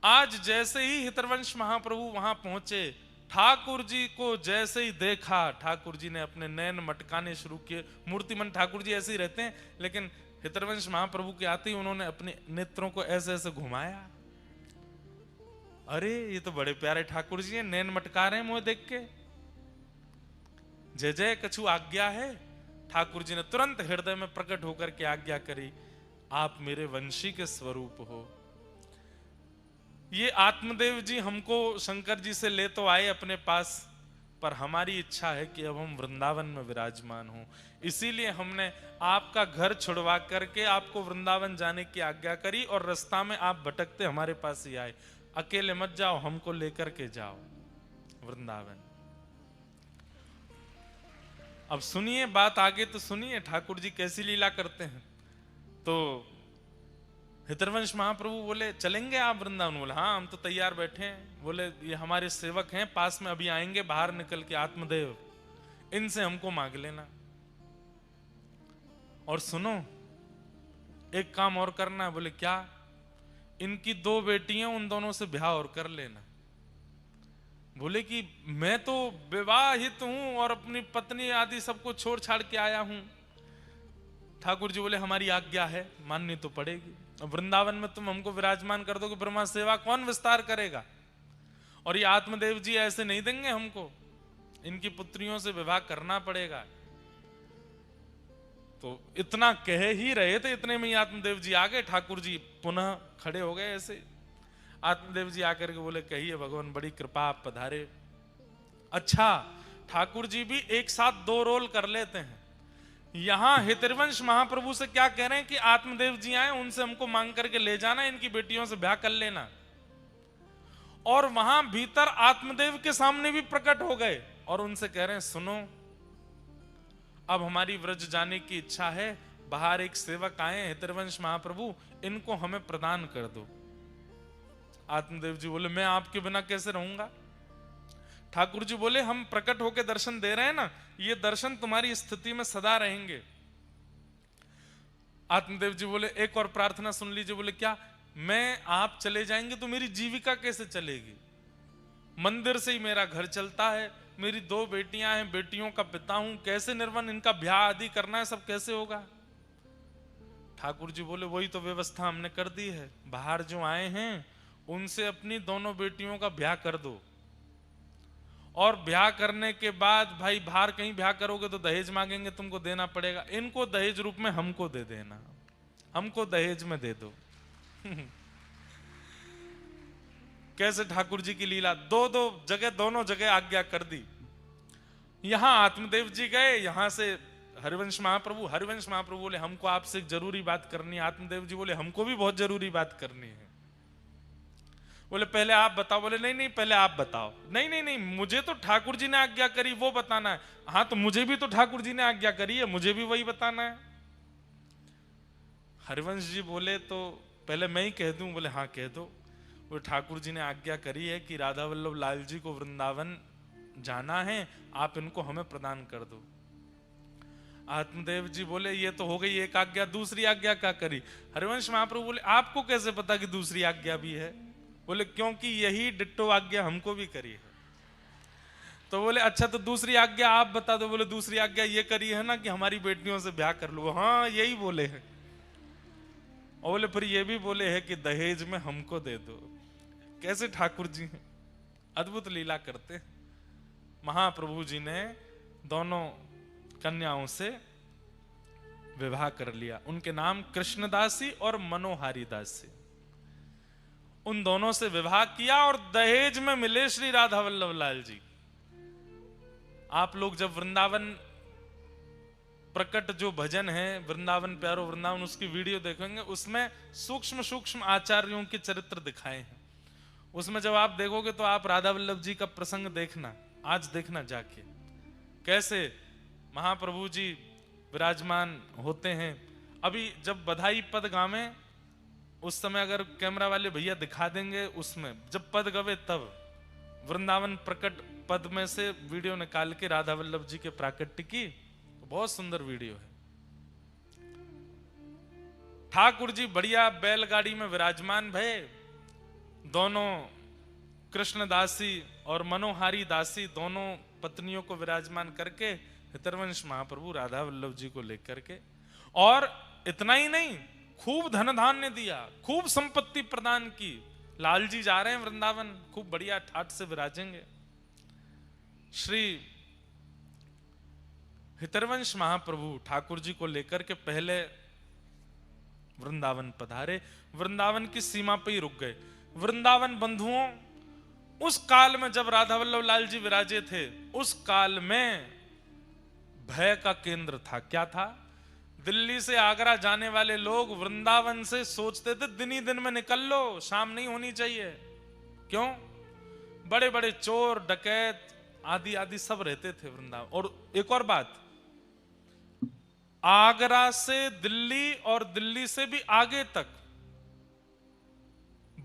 आज जैसे ही हितरवंश महाप्रभु वहां पहुंचे, ठाकुर जी को जैसे ही देखा, ठाकुर जी ने अपने नैन मटकाने शुरू किए। मूर्तिमंत ठाकुर जी ऐसे ही रहते हैं, लेकिन हितरवंश महाप्रभु के आते ही उन्होंने अपने नेत्रों को ऐसे ऐसे घुमाया। अरे ये तो बड़े प्यारे ठाकुर जी हैं, नैन मटका रहे हैं मुझे देख के। जय जय कछु आज्ञा है। ठाकुर जी ने तुरंत हृदय में प्रकट होकर के आज्ञा करी, आप मेरे वंशी के स्वरूप हो। ये आत्मदेव जी हमको शंकर जी से ले तो आए अपने पास, पर हमारी इच्छा है कि अब हम वृंदावन में विराजमान हों। इसीलिए हमने आपका घर छुड़वा करके आपको वृंदावन जाने की आज्ञा करी, और रास्ता में आप भटकते हमारे पास ही आए। अकेले मत जाओ, हमको लेकर के जाओ वृंदावन। अब सुनिए बात आगे, तो सुनिए ठाकुर जी कैसी लीला करते हैं। तो हितरवंश महाप्रभु बोले चलेंगे आप वृंदावन? बोले हाँ, हम तो तैयार बैठे हैं। बोले ये हमारे सेवक हैं, पास में अभी आएंगे बाहर निकल के, आत्मदेव, इनसे हमको मांग लेना। और सुनो, एक काम और करना है। बोले क्या? इनकी 2 बेटियां, उन दोनों से ब्याह और कर लेना। बोले कि मैं तो विवाहित हूं और अपनी पत्नी आदि सबको छोड़ छाड़ के आया हूं। ठाकुर जी बोले हमारी आज्ञा है, माननी तो पड़ेगी। अब वृंदावन में तुम हमको विराजमान कर दोगे, ब्रह्मा सेवा कौन विस्तार करेगा? और ये आत्मदेव जी ऐसे नहीं देंगे हमको, इनकी पुत्रियों से विवाह करना पड़ेगा। तो इतना कह ही रहे थे, इतने में ही आत्मदेव जी आ गए। ठाकुर जी पुनः खड़े हो गए ऐसे। आत्मदेव जी आकर के बोले कहिए भगवान, बड़ी कृपा, आप पधारे। अच्छा, ठाकुर जी भी एक साथ 2 रोल कर लेते हैं। यहां हितरवंश महाप्रभु से क्या कह रहे हैं कि आत्मदेव जी आए, उनसे हमको मांग करके ले जाना, इनकी बेटियों से ब्याह कर लेना। और वहां भीतर आत्मदेव के सामने भी प्रकट हो गए और उनसे कह रहे हैं सुनो, अब हमारी व्रज जाने की इच्छा है, बाहर एक सेवक आए हैं हितरवंश महाप्रभु, इनको हमें प्रदान कर दो। आत्मदेव जी बोले मैं आपके बिना कैसे रहूंगा? ठाकुर जी बोले हम प्रकट होकर दर्शन दे रहे हैं ना, ये दर्शन तुम्हारी स्थिति में सदा रहेंगे। आत्मदेव जी बोले एक और प्रार्थना सुन लीजिए। बोले क्या? मैं आप चले जाएंगे तो मेरी जीविका कैसे चलेगी? मंदिर से ही मेरा घर चलता है, मेरी 2 बेटियां हैं, बेटियों का पिता हूं, कैसे निर्वन, इनका ब्याह आदि करना है, सब कैसे होगा? ठाकुर जी बोले वही तो व्यवस्था हमने कर दी है, बाहर जो आए हैं उनसे अपनी दोनों बेटियों का ब्याह कर दो, और ब्याह करने के बाद भाई बाहर कहीं ब्याह करोगे तो दहेज मांगेंगे, तुमको देना पड़ेगा, इनको दहेज रूप में हमको दे देना, हमको दहेज में दे दो। कैसे ठाकुर जी की लीला, 2 जगह, दोनों जगह आज्ञा कर दी। यहां आत्मदेव जी गए, यहां से हरिवंश महाप्रभु बोले हमको आपसे एक जरूरी बात करनी है। आत्मदेव जी बोले हमको भी बहुत जरूरी बात करनी है। बोले पहले आप बताओ। बोले नहीं नहीं, पहले आप बताओ। नहीं नहीं नहीं, मुझे तो ठाकुर जी ने आज्ञा करी वो बताना है। हाँ तो मुझे भी तो ठाकुर जी ने आज्ञा करी है, मुझे भी वही बताना है। हरिवंश जी बोले तो पहले मैं ही कह दूं? बोले हाँ कह दो। वो ठाकुर जी ने आज्ञा करी है कि राधा वल्लभ लाल जी को वृंदावन जाना है, आप इनको हमें प्रदान कर दो। आत्मदेव जी बोले ये तो हो गई एक आज्ञा, दूसरी आज्ञा क्या करी? हरिवंश महाप्रभु बोले आपको कैसे पता कि दूसरी आज्ञा भी है? बोले क्योंकि यही डिट्टो आज्ञा हमको भी करी है। तो बोले अच्छा तो दूसरी आज्ञा आप बता दो। बोले दूसरी आज्ञा ये करी है ना कि हमारी बेटियों से ब्याह कर लो। हाँ यही बोले हैं। और बोले फिर ये भी बोले हैं कि दहेज में हमको दे दो। कैसे ठाकुर जी हैं, अद्भुत लीला करते हैं। महाप्रभु जी ने दोनों कन्याओं से विवाह कर लिया। उनके नाम कृष्णदासी और मनोहारी दासी, उन दोनों से विवाह किया और दहेज में मिले श्री राधा वल्लभ लाल जी। आप लोग जब वृंदावन प्रकट जो भजन है वृंदावन प्यारो वृंदावन, उसकी वीडियो देखेंगे, उसमें सूक्ष्म सूक्ष्म आचार्यों के चरित्र दिखाए हैं। उसमें जब आप देखोगे तो आप राधा वल्लभ जी का प्रसंग देखना, आज देखना जाके, कैसे महाप्रभु जी विराजमान होते हैं। अभी जब बधाई पद गावे उस समय अगर कैमरा वाले भैया दिखा देंगे, उसमें जब पद गवे तब वृंदावन प्रकट पद में से वीडियो निकाल के राधा वल्लभ जी के प्राकट्य की, बहुत सुंदर वीडियो है। ठाकुर जी बढ़िया बैलगाड़ी में विराजमान भये, दोनों कृष्णदासी और मनोहारी दासी दोनों पत्नियों को विराजमान करके हितरवंश महाप्रभु राधा वल्लभ जी को लेकर के, और इतना ही नहीं खूब धन धान्य दिया, खूब संपत्ति प्रदान की। लाल जी जा रहे हैं वृंदावन, खूब बढ़िया ठाट से विराजेंगे। श्री हितरवंश महाप्रभु ठाकुर जी को लेकर के पहले वृंदावन पधारे, वृंदावन की सीमा पे ही रुक गए। वृंदावन बंधुओं, उस काल में जब राधा वल्लभ लाल जी विराजे थे, उस काल में भय का केंद्र था। क्या था? दिल्ली से आगरा जाने वाले लोग वृंदावन से सोचते थे दिन ही दिन में निकल लो, शाम नहीं होनी चाहिए। क्यों? बड़े बड़े चोर डकैत आदि आदि सब रहते थे वृंदावन। और एक और बात, आगरा से दिल्ली और दिल्ली से भी आगे तक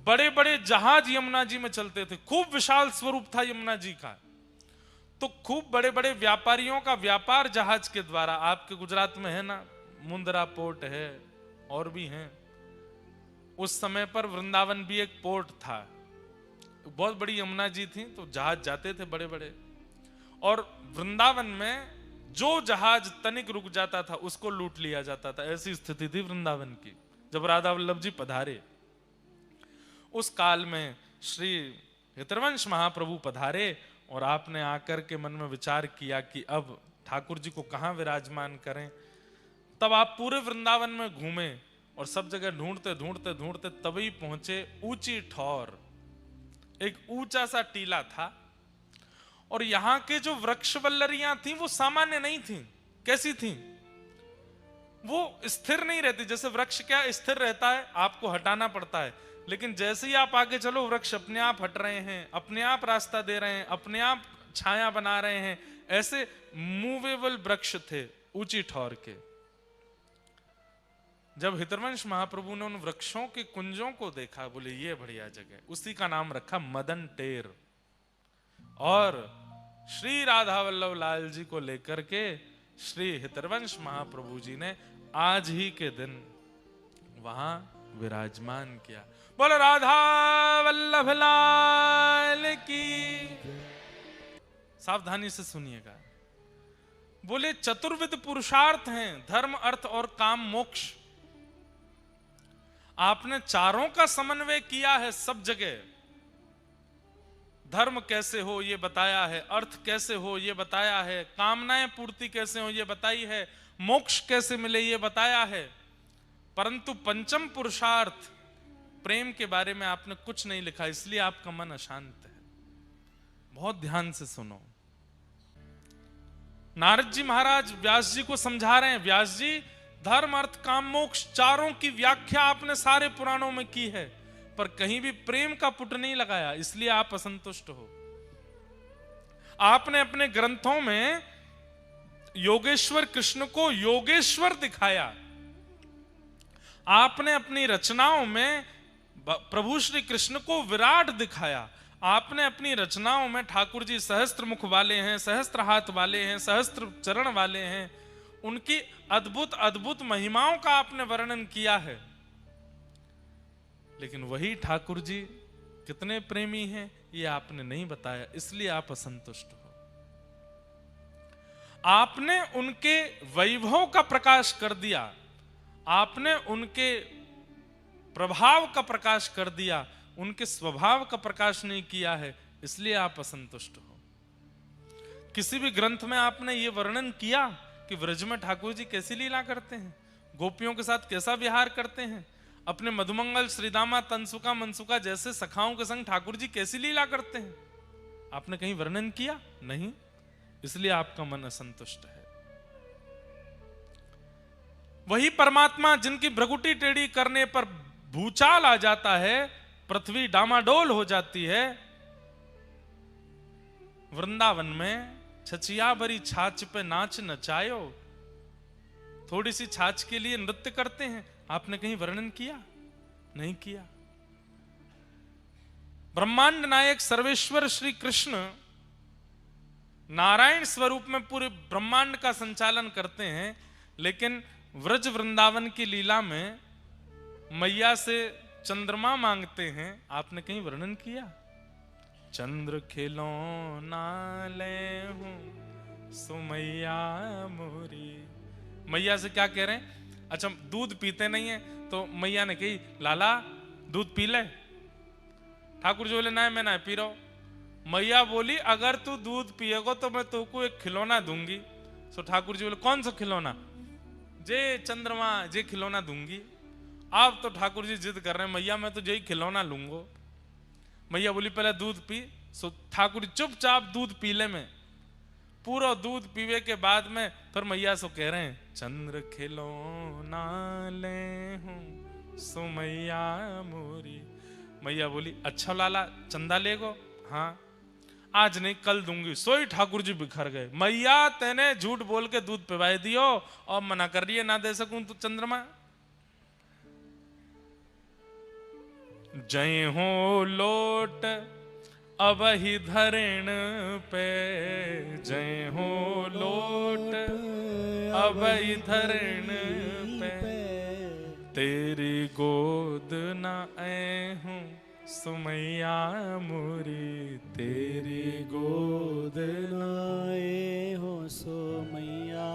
बड़े बड़े जहाज यमुना जी में चलते थे। खूब विशाल स्वरूप था यमुना जी का। तो खूब बड़े बड़े व्यापारियों का व्यापार जहाज के द्वारा, आपके गुजरात में है ना, मुंद्रा पोर्ट है और भी हैं। उस समय पर वृंदावन भी एक पोर्ट था, बहुत बड़ी यमुना जी थी, तो जहाज जाते थे बड़े बड़े। और वृंदावन में जो जहाज तनिक रुक जाता था उसको लूट लिया जाता था। ऐसी स्थिति थी वृंदावन की जब राधा वल्लभ जी पधारे। उस काल में श्री हितरवंश महाप्रभु पधारे और आपने आकर के मन में विचार किया कि अब ठाकुर जी को कहां विराजमान करें। तब आप पूरे वृंदावन में घूमे और सब जगह ढूंढते ढूंढते ढूंढते तभी पहुंचे ऊंची ठौर। एक ऊंचा सा टीला था और यहां के जो वृक्ष वल्लरियां थी वो सामान्य नहीं थी। कैसी थी? वो स्थिर नहीं रहती। जैसे वृक्ष क्या स्थिर रहता है, आपको हटाना पड़ता है, लेकिन जैसे ही आप आगे चलो वृक्ष अपने आप हट रहे हैं, अपने आप रास्ता दे रहे हैं, अपने आप छाया बना रहे हैं। ऐसे मूवेबल वृक्ष थे ऊंची ठौर के। जब हितरवंश महाप्रभु ने उन वृक्षों के कुंजों को देखा, बोले ये बढ़िया जगह, उसी का नाम रखा मदन टेर। और श्री राधा वल्लभ लाल जी को लेकर के श्री हितरवंश महाप्रभु जी ने आज ही के दिन वहां विराजमान किया। बोलो राधा वल्लभ लाल की। सावधानी से सुनिएगा। बोले चतुर्विध पुरुषार्थ हैं, धर्म अर्थ और काम मोक्ष। आपने चारों का समन्वय किया है सब जगह। धर्म कैसे हो ये बताया है, अर्थ कैसे हो ये बताया है, कामनाएं पूर्ति कैसे हो ये बताई है, मोक्ष कैसे मिले ये बताया है। परंतु पंचम पुरुषार्थ प्रेम के बारे में आपने कुछ नहीं लिखा, इसलिए आपका मन अशांत है। बहुत ध्यान से सुनो। नारद जी महाराज व्यास जी को समझा रहे हैं, व्यास जी धर्म अर्थ काम मोक्ष चारों की व्याख्या आपने सारे पुराणों में की है, पर कहीं भी प्रेम का पुट नहीं लगाया, इसलिए आप असंतुष्ट हो। आपने अपने ग्रंथों में योगेश्वर कृष्ण को योगेश्वर दिखाया। आपने अपनी रचनाओं में प्रभु श्री कृष्ण को विराट दिखाया। आपने अपनी रचनाओं में ठाकुर जी सहस्त्र मुख वाले हैं, सहस्त्र हाथ वाले हैं, सहस्त्र चरण वाले हैं। उनकी अद्भुत अद्भुत महिमाओं का आपने वर्णन किया है। लेकिन वही ठाकुर जी कितने प्रेमी हैं ये आपने नहीं बताया, इसलिए आप असंतुष्ट हो। आपने उनके वैभव का प्रकाश कर दिया, आपने उनके प्रभाव का प्रकाश कर दिया, उनके स्वभाव का प्रकाश नहीं किया है, इसलिए आप असंतुष्ट हो। किसी भी ग्रंथ में आपने ये वर्णन किया कि व्रज में ठाकुर जी कैसी लीला करते हैं, गोपियों के साथ कैसा विहार करते हैं, अपने मधुमंगल श्रीदामा तनसुका मनसुका जैसे सखाओं के संग ठाकुर जी कैसी लीला करते हैं? आपने कहीं वर्णन किया? नहीं, इसलिए आपका मन असंतुष्ट है। वही परमात्मा जिनकी भ्रगुटी टेढ़ी करने पर भूचाल आ जाता है, पृथ्वी डामाडोल हो जाती है, वृंदावन में छचिया भरी छाछ पे नाच नचायो, थोड़ी सी छाछ के लिए नृत्य करते हैं। आपने कहीं वर्णन किया? नहीं किया। ब्रह्मांड नायक सर्वेश्वर श्री कृष्ण नारायण स्वरूप में पूरे ब्रह्मांड का संचालन करते हैं, लेकिन व्रज वृंदावन की लीला में मैया से चंद्रमा मांगते हैं। आपने कहीं वर्णन किया? चंद्र खिलौना ले हूं सुमैया मोरी। मैया से क्या कह रहे हैं? अच्छा, दूध पीते नहीं है तो मैया ने कही लाला दूध पी ले। ठाकुर जी बोले ना मैं ना पी रहा हूं। मैया बोली अगर तू दूध पिएगो तो मैं तुमको एक खिलौना दूंगी। सो ठाकुर जी बोले कौन सा खिलौना? जे चंद्रमा जे खिलौना दूंगी। आप तो ठाकुर जी जिद कर रहे हैं, मैया मैं तो यही खिलौना लूंगा। मैया बोली पहले दूध पी। सो ठाकुर जी चुपचाप दूध पी ले में, पूरा दूध पीवे के बाद में फिर मैया सो कह रहे हैं, चंद्र खिलौना ले हूं सो मैया मोरी। मैया बोली अच्छा लाला चंदा लेगो? हाँ आज नहीं कल दूंगी। सोई ठाकुर जी बिखर गए। मैया तेने झूठ बोल के दूध पिवाए दियो और मना कर रही है ना दे सकूं तो चंद्रमा। जय हो लोट अब ही धरण पे, जय हो लोट अब ही धरण पे, तेरी गोद ना आए हूं सुमैया मोरी, तेरी गोद नाए हो सो मैया।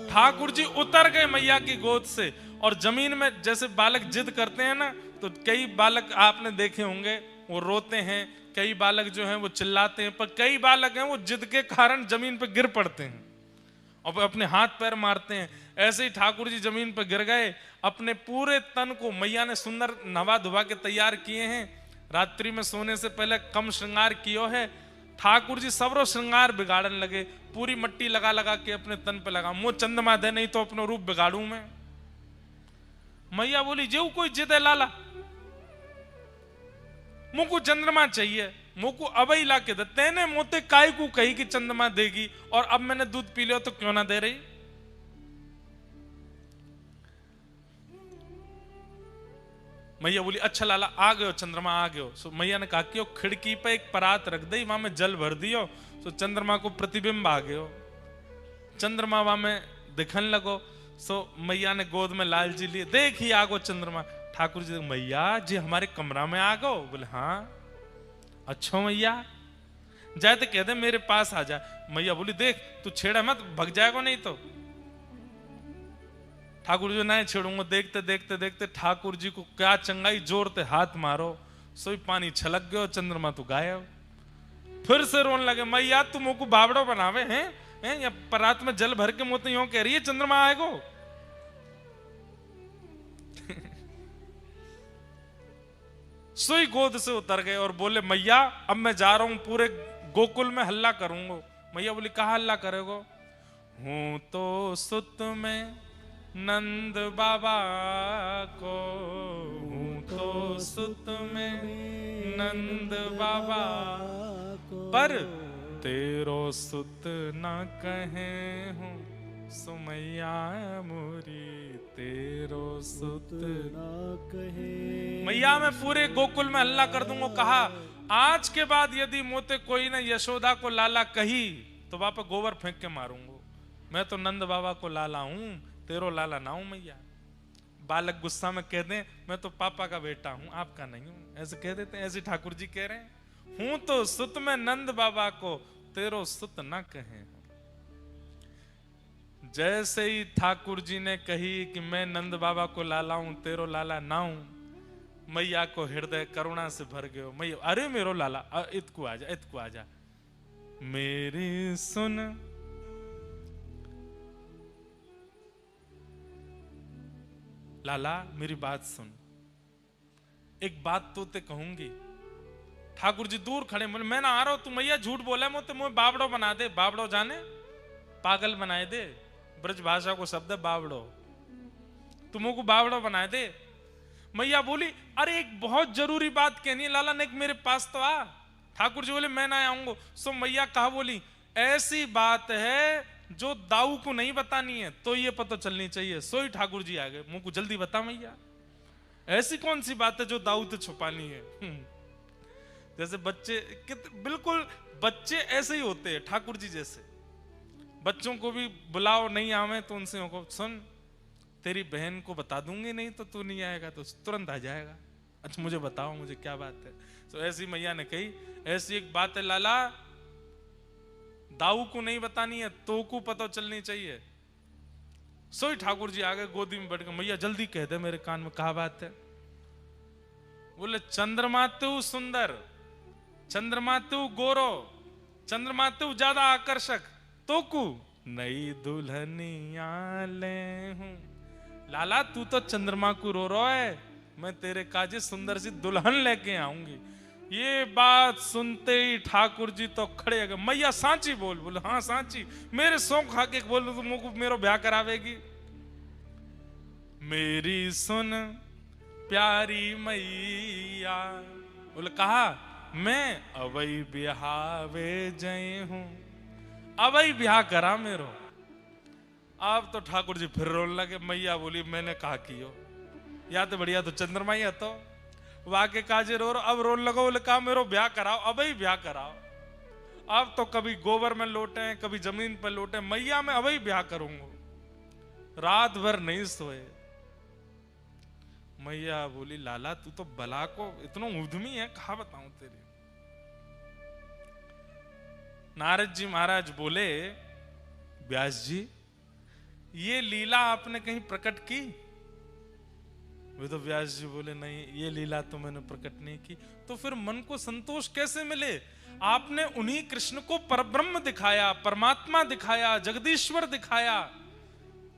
ठाकुर जी उतर गए मैया की गोद से और जमीन में, जैसे बालक जिद करते हैं ना, तो कई बालक आपने देखे होंगे वो रोते हैं, कई बालक जो हैं वो चिल्लाते हैं, पर कई बालक हैं वो जिद के कारण जमीन पर गिर पड़ते हैं और अपने हाथ पैर मारते हैं। ऐसे ही ठाकुर जी जमीन पर गिर गए। अपने पूरे तन को मैया ने सुंदर नवा धुवा के तैयार किए हैं। रात्रि में सोने से पहले कम श्रृंगार कियो है। ठाकुर जी सबरो श्रृंगार बिगाड़न लगे, पूरी मट्टी लगा लगा के अपने तन पे लगा। मुंह चंद्रमा दे नहीं तो अपनो रूप बिगाड़ू मैं। मैया बोली जेऊ कोई जिद है लाला, मुंह को चंद्रमा चाहिए, मुंह को अब ही ला के दे। तेने मोते काय को कही कि चंद्रमा देगी और अब मैंने दूध पी लिया तो क्यों ना दे रही? मैया बोली अच्छा लाला आ गयो चंद्रमा आ गयो। सो मैया ने कहा कि खिड़की पे एक परात रख दई, वहां में जल भर दियो। सो चंद्रमा को प्रतिबिंब आ गयो, चंद्रमा वहां में दिखन लगो। सो मैया ने गोद में लाल जी लिए, देख ही आ गो चंद्रमा। ठाकुर जी मैया जी हमारे कमरा में आ गो? बोले हाँ। अच्छा मैया जाए तो कह दे मेरे पास आ जा। मैया बोली देख तू छेड़ा मत, भग जाएगा नहीं तो। ठाकुर जी नहीं छेड़ूंगा। देखते देखते देखते ठाकुर जी को क्या चंगाई, जोर ते हाथ मारो, सोई पानी छलक गयो, चंद्रमा तो गायब। फिर से रोने लगे, मैया तू मुझको बावड़ो बनावे हैं या परात में जल भर के मुंह यूं कह रही है चंद्रमा आएगो? सोई गोद से उतर गए और बोले मैया अब मैं जा रहा हूं, पूरे गोकुल में हल्ला करूंगा। मैया बोली कहा हल्ला करेगो? हूं तो सुत में नंद बाबा को, हूं तो सुत में नंद बाबा पर तेरो सुत ना कहे हूं सुमैया मोरी, तेरो सुत ना कहे। मैया मैं पूरे गोकुल में हल्ला कर दूंगा। कहा आज के बाद यदि मोते कोई ने यशोदा को लाला कही तो वापस गोबर फेंक के मारूंगा। मैं तो नंद बाबा को लाला हूं, तेरो लाला ना हूं मैया। बालक गुस्सा में कह दें मैं तो पापा का बेटा हूं, आपका नहीं हूं, ऐसे कह देते हैं। ऐसे ठाकुर जी कह रहे हैं हूं तो सुत में नंद बाबा को, तेरो सुत ना कहे। जैसे ही ठाकुर जी ने कही कि मैं नंद बाबा को लाला हूं, तेरो लाला ना हूं, मैया को हृदय करुणा से भर गयो। मैया अरे मेरो लाला इतकू आजा, इतकू आजा, मेरी सुन लाला, मेरी बात सुन, एक बात तो ते कहूंगी। ठाकुर जी दूर खड़े, मैं ना आ रहा हूं, तू मैया झूठ बोला है, मुझे बावड़ो बना दे। बावड़ो जाने पागल बनाए दे, ब्रज भाषा को शब्द है बावड़ो, तुमको को बावड़ो बनाए दे। मैया बोली अरे एक बहुत जरूरी बात कहनी है लाला ने, मेरे पास तो आ। ठाकुर जी बोले मैं ना आऊंगा। सो मैया कहा बोली ऐसी बात है जो दाऊ को नहीं बतानी है तो ये पता चलनी चाहिए। सोई ठाकुर जी आ गए, मुंह को जल्दी बता मैया, ऐसी कौन सी बात है जो दाऊ तो छुपानी है? जैसे बच्चे बिल्कुल बच्चे ऐसे ही होते हैं ठाकुर जी जैसे। बच्चों को भी बुलाओ नहीं आवे तो उनसे सुन तेरी बहन को बता दूंगी, नहीं तो तू नहीं आएगा तो तुरंत आ जाएगा। अच्छा मुझे बताओ मुझे क्या बात है? तो ऐसी मैया ने कही ऐसी एक बात है लाला, दाऊ को नहीं बतानी है तो को पता चलनी चाहिए। सोई ठाकुर जी आ गए, गोदी में बैठ गए। मैया जल्दी कह दे मेरे कान में कहा बात है? बोले चंद्रमा तू सुंदर, चंद्रमा तू गोरो, चंद्रमा तू ज्यादा आकर्षक, तो को नई दुल्हनिया ले हूं। लाला तू तो चंद्रमा को रो रहा है, मैं तेरे काजे सुंदर सी दुल्हन लेके आऊंगी। ये बात सुनते ही ठाकुर जी तो खड़े हो गए। मैया सांची बोल। बोले हाँ सांची, मेरे सौ खा के बोल तू मुझको मेरो ब्याह करावेगी। मेरी सुन प्यारी मैया। बोले कहा मैं अवई ब्याहवे जय हूं, अवई ब्याह करा मेरो। अब तो ठाकुर जी फिर रोने लगे। मैया बोली मैंने कहा कियो, या तो बढ़िया तो चंद्रमा ही है तो वाके काजे रो। अब रोने लगो। बोले कहा मेरो ब्याह कराओ, अब ही ब्याह कराओ। अब तो कभी गोबर में लोटे कभी जमीन पर लोटे, मैया मैं अब ही ब्याह करूंगा। रात भर नहीं सोए। मैया बोली लाला तू तो बला को इतना उद्यमी है, कहा बताऊं तेरी। नारद जी महाराज बोले व्यास जी ये लीला आपने कहीं प्रकट की। वे तो व्यास जी बोले नहीं ये लीला तो मैंने प्रकट नहीं की। तो फिर मन को संतोष कैसे मिले? आपने उन्हीं कृष्ण को परब्रह्म दिखाया, परमात्मा दिखाया, जगदीश्वर दिखाया,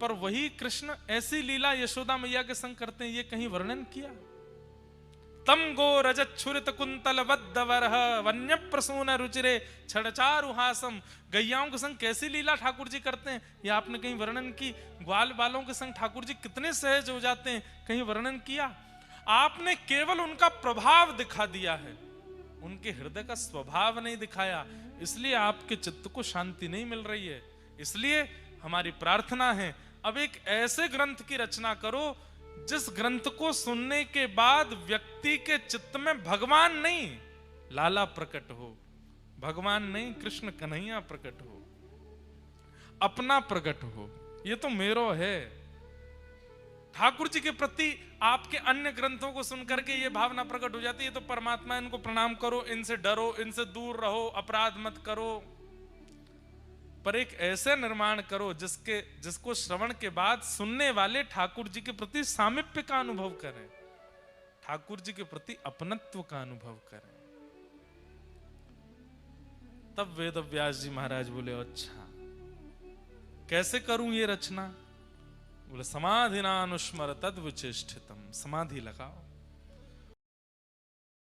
पर वही कृष्ण ऐसी लीला यशोदा मैया के संग करते हैं, ये कहीं वर्णन किया? तम गो रजत छुरित कुंतल वद्दवरह वन्य प्रसून रुचिरे छड़चारुहासम। गैयाओं के संग कैसी लीला ठाकुर जी करते हैं, ये आपने कहीं वर्णन की? ग्वाल बालों के संग ठाकुर जी कितने सहज हो जाते हैं, कहीं वर्णन किया? आपने केवल उनका प्रभाव दिखा दिया है, उनके हृदय का स्वभाव नहीं दिखाया। इसलिए आपके चित्त को शांति नहीं मिल रही है। इसलिए हमारी प्रार्थना है अब एक ऐसे ग्रंथ की रचना करो जिस ग्रंथ को सुनने के बाद व्यक्ति के चित्त में भगवान नहीं लाला प्रकट हो, भगवान नहीं कृष्ण कन्हैया प्रकट हो, अपना प्रकट हो। ये तो मेरो है। ठाकुर जी के प्रति आपके अन्य ग्रंथों को सुनकर के ये भावना प्रकट हो जाती है, तो परमात्मा इनको प्रणाम करो, इनसे डरो, इनसे दूर रहो, अपराध मत करो। पर एक ऐसे निर्माण करो जिसको श्रवण के बाद सुनने वाले ठाकुर जी के प्रति सामिप्य का अनुभव करें, ठाकुर जी के प्रति अपनत्व का अनुभव करें। तब वेद व्यास जी महाराज बोले अच्छा कैसे करूं ये रचना? बोले समाधिनानुस्मर तद्विचेष्टितम, समाधि लगाओ।